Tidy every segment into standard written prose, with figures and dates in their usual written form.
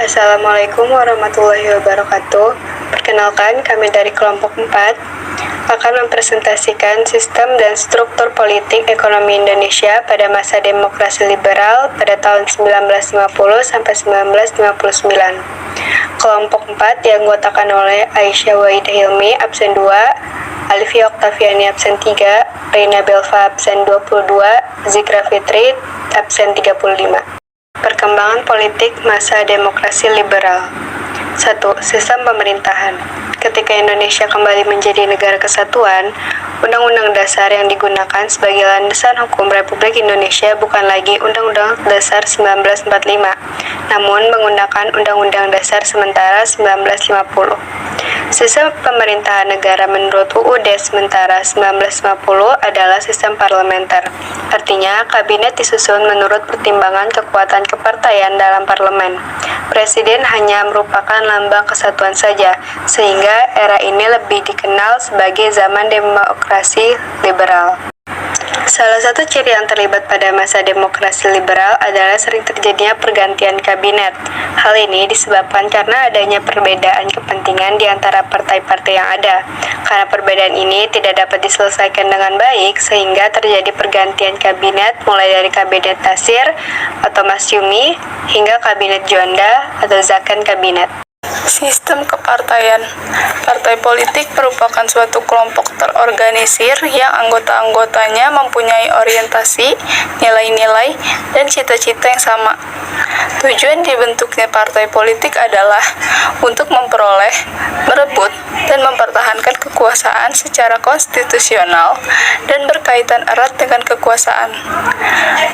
Assalamualaikum warahmatullahi wabarakatuh. Perkenalkan, kami dari kelompok 4 akan mempresentasikan sistem dan struktur politik ekonomi Indonesia pada masa demokrasi liberal pada tahun 1950 sampai 1959. Kelompok 4 dianggotakan oleh Aisyah Waidah Hilmi, absen 2, Alifia Oktaviani, absen 3, Reina Belva, absen 22, Zikra Fitri, absen 35. Perkembangan politik masa demokrasi liberal. 1. Sistem pemerintahan. Ketika Indonesia kembali menjadi negara kesatuan, Undang-Undang Dasar yang digunakan sebagai landasan hukum Republik Indonesia bukan lagi Undang-Undang Dasar 1945, namun menggunakan Undang-Undang Dasar Sementara 1950. Sistem pemerintahan negara menurut UUD Sementara 1950 adalah sistem parlementer. Artinya, kabinet disusun menurut pertimbangan kekuatan kepartaian dalam parlemen. Presiden hanya merupakan lambang kesatuan saja, sehingga era ini lebih dikenal sebagai zaman demokrasi liberal. Salah satu ciri yang terlibat pada masa demokrasi liberal adalah sering terjadinya pergantian kabinet. Hal ini disebabkan karena adanya perbedaan kepentingan di antara partai-partai yang ada. Karena perbedaan ini tidak dapat diselesaikan dengan baik, sehingga terjadi pergantian kabinet mulai dari kabinet Tasir atau Masyumi hingga kabinet Juanda atau Zakan kabinet. Sistem kepartaian. Partai politik merupakan suatu kelompok terorganisir yang anggota-anggotanya mempunyai orientasi, nilai-nilai, dan cita-cita yang sama. Tujuan dibentuknya partai politik adalah untuk memperoleh, merebut, dan mempertahankan kekuasaan secara konstitusional dan berkaitan erat dengan kekuasaan.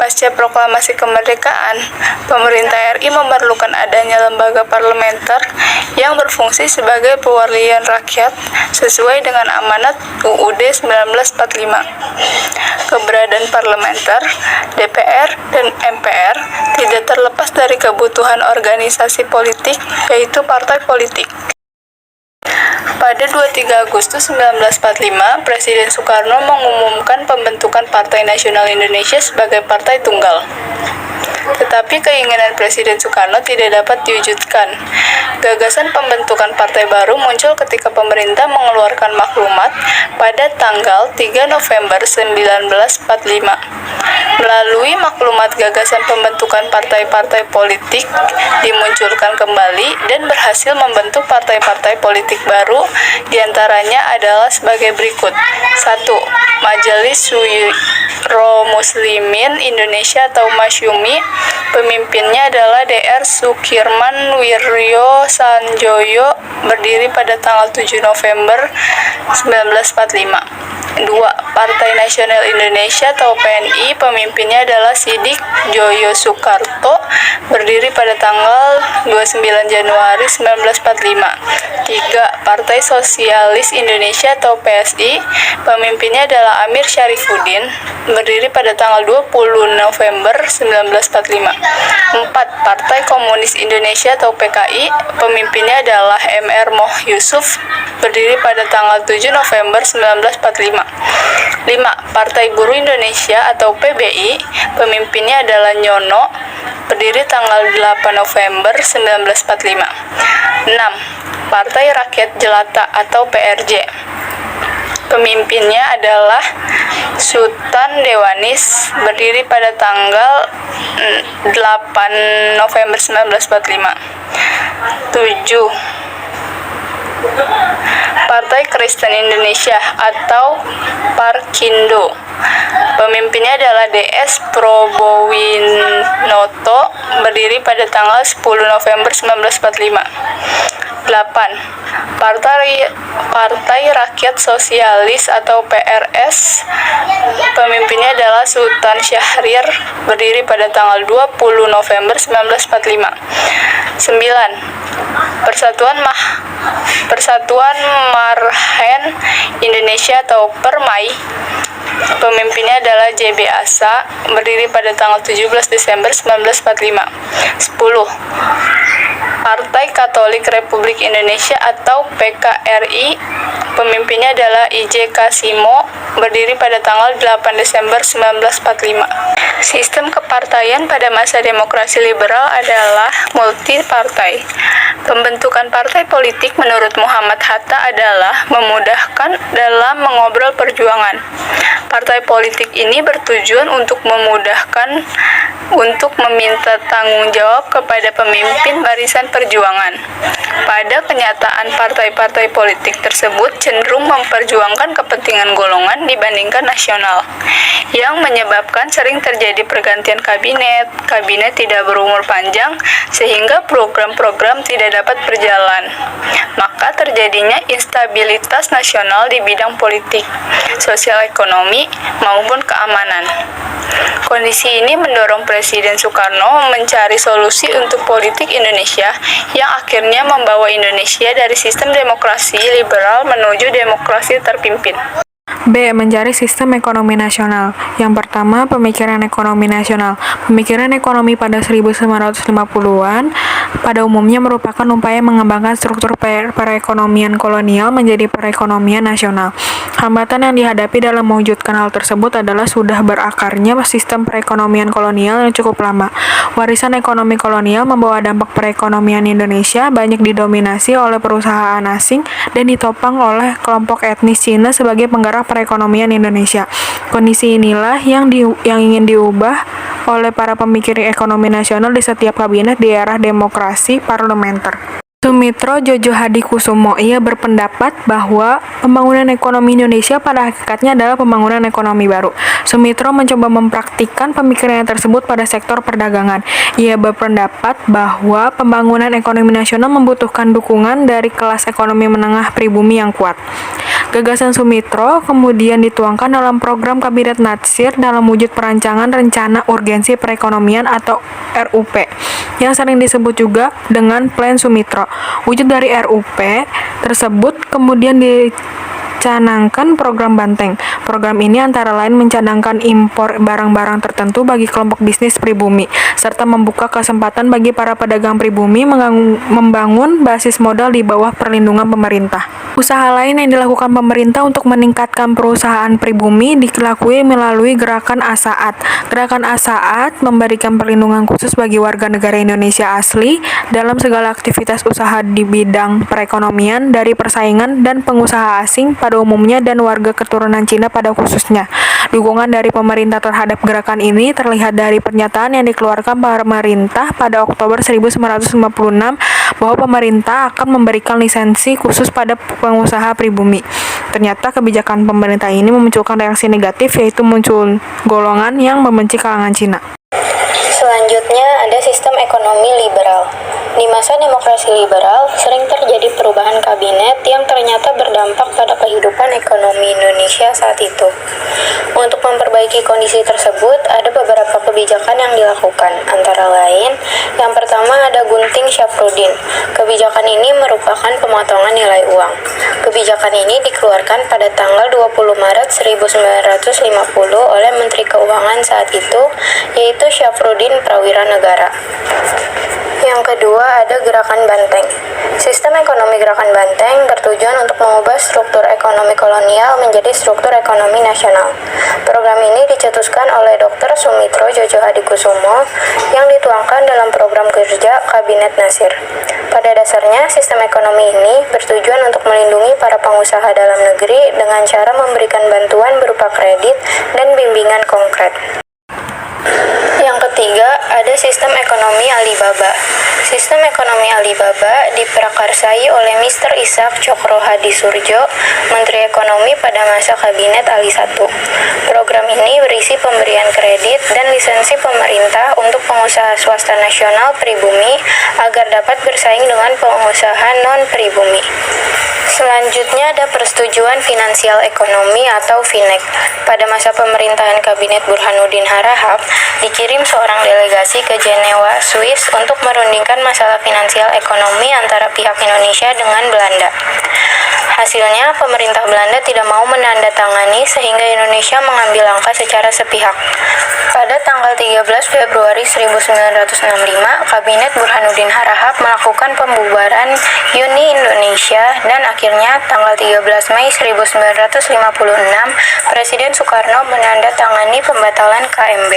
Pasca proklamasi kemerdekaan, pemerintah RI memerlukan adanya lembaga parlementer yang berfungsi sebagai perwakilan rakyat sesuai dengan amanat UUD 1945. Keberadaan parlementer, DPR, dan MPR tidak terlepas dari kebutuhan organisasi politik, yaitu partai politik. Pada 23 Agustus 1945, Presiden Soekarno mengumumkan pembentukan Partai Nasional Indonesia sebagai partai tunggal. Tetapi keinginan Presiden Soekarno tidak dapat diwujudkan. Gagasan pembentukan partai baru muncul ketika pemerintah mengeluarkan maklumat pada tanggal 3 November 1945. Melalui maklumat, gagasan pembentukan partai-partai politik dimunculkan kembali dan berhasil membentuk partai-partai politik baru, diantaranya adalah sebagai berikut. 1. Majelis Syuro Muslimin Indonesia atau Masyumi. Pemimpinnya adalah Dr. Sukirman Wiryo Sanjoyo, berdiri pada tanggal 7 November 1945. 2. Partai Nasional Indonesia atau PNI. Pemimpinnya adalah Sidik Joyo Soekarto, berdiri pada tanggal 29 Januari 1945. 3. Partai Sosialis Indonesia atau PSI. Pemimpinnya adalah Amir Syarifuddin, berdiri pada tanggal 20 November 1945. 4. Partai Komunis Indonesia atau PKI. Pemimpinnya adalah MR Moh Yusuf, berdiri pada tanggal 7 November 1945. 5. Partai Buruh Indonesia atau PBI. Pemimpinnya adalah Nyono, berdiri tanggal 8 November 1945. 6. Partai Rakyat Jelata atau PRJ. Pemimpinnya adalah Sultan Dewanis, berdiri pada tanggal 8 November 1945. 7. Partai Kristen Indonesia atau Parkindo. Pemimpinnya adalah DS Probowinoto, berdiri pada tanggal 10 November 1945. 8. Partai Rakyat Sosialis atau PRS. Pemimpinnya adalah Sultan Syahrir, berdiri pada tanggal 20 November 1945. 9. Persatuan Marhen Indonesia atau Permai. Pemimpinnya adalah JB Asa, berdiri pada tanggal 17 Desember 1945. 10. Partai Katolik Republik Indonesia atau PKRI. Pemimpinnya adalah I.J. Kasimo, berdiri pada tanggal 8 Desember 1945. Sistem kepartaian pada masa demokrasi liberal adalah multipartai. Pembentukan partai politik menurut Muhammad Hatta adalah memudahkan dalam mengobrol perjuangan. Partai politik ini bertujuan untuk memudahkan untuk meminta tanggung jawab kepada pemimpin barisan perjuangan. Pada kenyataan, partai-partai politik tersebut cenderung memperjuangkan kepentingan golongan dibandingkan nasional, yang menyebabkan sering terjadi pergantian kabinet tidak berumur panjang, sehingga program-program tidak dapat berjalan. Maka terjadinya instabilitas nasional di bidang politik, sosial ekonomi, maupun keamanan. Kondisi ini mendorong Presiden Soekarno mencari solusi untuk politik Indonesia yang akhirnya membawa Indonesia dari sistem demokrasi liberal menuju demokrasi terpimpin. B. Mencari sistem ekonomi nasional. Yang pertama, pemikiran ekonomi nasional. Pemikiran ekonomi pada 1950-an pada umumnya merupakan upaya mengembangkan struktur perekonomian kolonial menjadi perekonomian nasional. Hambatan yang dihadapi dalam mewujudkan hal tersebut adalah sudah berakarnya sistem perekonomian kolonial yang cukup lama. Warisan ekonomi kolonial membawa dampak perekonomian Indonesia banyak didominasi oleh perusahaan asing dan ditopang oleh kelompok etnis Cina sebagai penggerak perekonomian Indonesia. Kondisi inilah yang ingin diubah oleh para pemikir ekonomi nasional di setiap kabinet di era demokrasi parlementer. Sumitro Jojo Hadikusumo, ia berpendapat bahwa pembangunan ekonomi Indonesia pada hakikatnya adalah pembangunan ekonomi baru. Sumitro mencoba mempraktikkan pemikirannya tersebut pada sektor perdagangan. Ia berpendapat bahwa pembangunan ekonomi nasional membutuhkan dukungan dari kelas ekonomi menengah pribumi yang kuat. Gagasan Sumitro kemudian dituangkan dalam program Kabinet Natsir dalam wujud perancangan Rencana Urgensi Perekonomian atau RUP, yang sering disebut juga dengan Plan Sumitro. Wujud dari RUP tersebut kemudian dicanangkan program Banteng. Program ini antara lain mencadangkan impor barang-barang tertentu bagi kelompok bisnis pribumi, serta membuka kesempatan bagi para pedagang pribumi membangun basis modal di bawah perlindungan pemerintah. Usaha lain yang dilakukan pemerintah untuk meningkatkan perusahaan pribumi dilakukan melalui Gerakan Asaat. Gerakan Asaat memberikan perlindungan khusus bagi warga negara Indonesia asli dalam segala aktivitas usaha di bidang perekonomian dari persaingan dan pengusaha asing pada umumnya dan warga keturunan Cina pada khususnya. Dukungan dari pemerintah terhadap gerakan ini terlihat dari pernyataan yang dikeluarkan pemerintah pada Oktober 1956 bahwa pemerintah akan memberikan lisensi khusus pada pengusaha pribumi. Ternyata kebijakan pemerintah ini memunculkan reaksi negatif, yaitu muncul golongan yang membenci kalangan Cina. Selanjutnya ada sistem ekonomi liberal. Di masa demokrasi liberal, sering terjadi perubahan kabinet yang ternyata berdampak pada kehidupan ekonomi Indonesia saat itu. Untuk memperbaiki kondisi tersebut, ada beberapa kebijakan yang dilakukan. Antara lain, yang pertama ada Gunting Syafruddin. Kebijakan ini merupakan pemotongan nilai uang. Kebijakan ini dikeluarkan pada tanggal 20 Maret 1950 oleh Menteri Keuangan saat itu, yaitu Syafruddin Prawira Negara. Yang kedua ada Gerakan Banteng. Sistem ekonomi Gerakan Banteng bertujuan untuk mengubah struktur ekonomi kolonial menjadi struktur ekonomi nasional. Program ini dicetuskan oleh Dr. Sumitro Jojo Hadikusumo yang dituangkan dalam program kerja Kabinet Natsir. Pada dasarnya, sistem ekonomi ini bertujuan untuk melindungi para pengusaha dalam negeri dengan cara memberikan bantuan berupa kredit dan bimbingan konkret. Yang ketiga, ada sistem ekonomi Alibaba. Sistem ekonomi Alibaba diprakarsai oleh Mr. Ishak Cokro Hadisurjo, Menteri Ekonomi pada masa Kabinet Ali I. Program ini berisi pemberian kredit dan lisensi pemerintah untuk pengusaha swasta nasional pribumi agar dapat bersaing dengan pengusaha non-pribumi. Selanjutnya ada Persetujuan Finansial Ekonomi atau FINEK. Pada masa pemerintahan Kabinet Burhanuddin Harahap, dikirim seorang delegasi ke Jenewa, Swiss untuk merundingkan masalah finansial ekonomi antara pihak Indonesia dengan Belanda. Hasilnya, pemerintah Belanda tidak mau menandatangani sehingga Indonesia mengambil langkah secara sepihak. Pada tanggal 13 Februari 1965, Kabinet Burhanuddin Harahap melakukan memutuskan pembubaran Uni Indonesia dan akhirnya tanggal 13 Mei 1956 Presiden Soekarno menandatangani pembatalan KMB.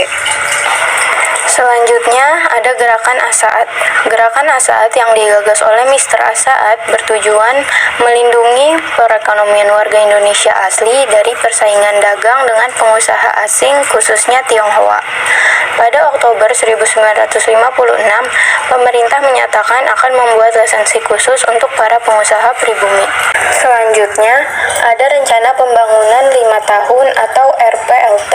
Selanjutnya ada Gerakan Asaat. Gerakan Asaat yang digagas oleh Mr. Asaat bertujuan melindungi perekonomian warga Indonesia asli dari persaingan dagang dengan pengusaha asing khususnya Tionghoa. Pada Oktober 1956, pemerintah menyatakan akan membuat lisensi khusus untuk para pengusaha pribumi. Selanjutnya, ada Rencana Pembangunan 5 Tahun atau RPLT.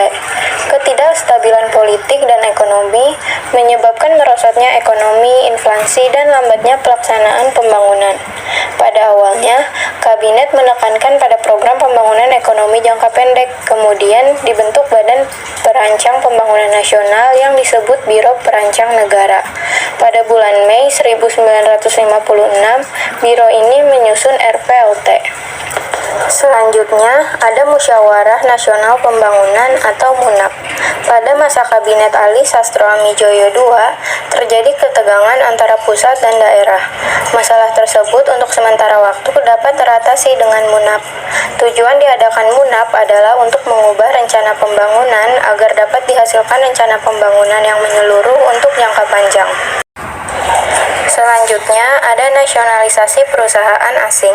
Ketidakstabilan politik dan ekonomi menyebabkan merosotnya ekonomi, inflasi, dan lambatnya pelaksanaan pembangunan. Pada awalnya, Kabinet menekankan pada program pembangunan ekonomi jangka pendek, kemudian dibentuk Badan Perancang Pembangunan Nasional yang disebut Biro Perancang Negara. Pada bulan Mei 1956, Biro ini menyusun RPLT. Selanjutnya, ada Musyawarah Nasional Pembangunan atau MUNAP. Pada masa Kabinet Ali Sastro Amijoyo II, terjadi ketegangan antara pusat dan daerah. Masalah tersebut untuk sementara waktu dapat teratasi dengan MUNAP. Tujuan diadakan MUNAP adalah untuk mengubah rencana pembangunan agar dapat dihasilkan rencana pembangunan yang menyeluruh untuk jangka panjang. Selanjutnya, ada nasionalisasi perusahaan asing.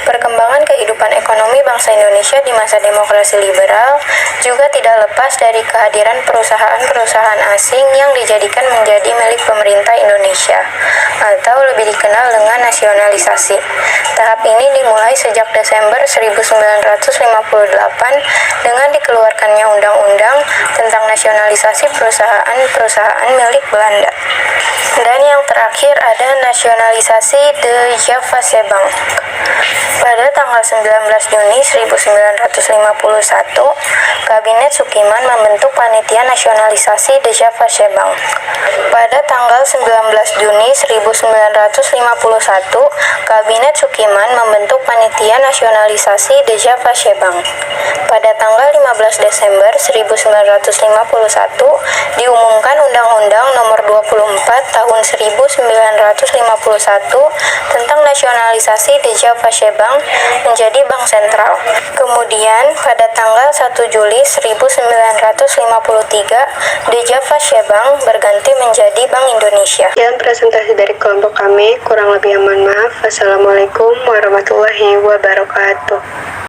Perkembangan kehidupan ekonomi bangsa Indonesia di masa demokrasi liberal juga tidak lepas dari kehadiran perusahaan-perusahaan asing yang dijadikan menjadi milik pemerintah Indonesia, atau lebih dikenal dengan nasionalisasi. Tahap ini dimulai sejak Desember 1958 dengan dikeluarkannya Undang-Undang tentang nasionalisasi perusahaan-perusahaan milik Belanda. Dan yang terakhir ada nasionalisasi De Javase Bank. Pada tanggal 19 Juni 1951, Kabinet Sukiman membentuk Panitia Nasionalisasi De Javase Bank. Pada tanggal 19 Juni 1951, Kabinet Sukiman membentuk Panitia Nasionalisasi De Javase Bank. Pada tanggal 15 Desember 1951, diumumkan Undang-Undang Nomor 24 Tahun 1951 tentang nasionalisasi De Javase Bank menjadi bank sentral. Kemudian, pada tanggal 1 Juli 1953, De Javase Bank berganti menjadi Bank Indonesia. Sekian presentasi dari kelompok kami, kurang lebih mohon maaf. Wassalamualaikum warahmatullahi wabarakatuh.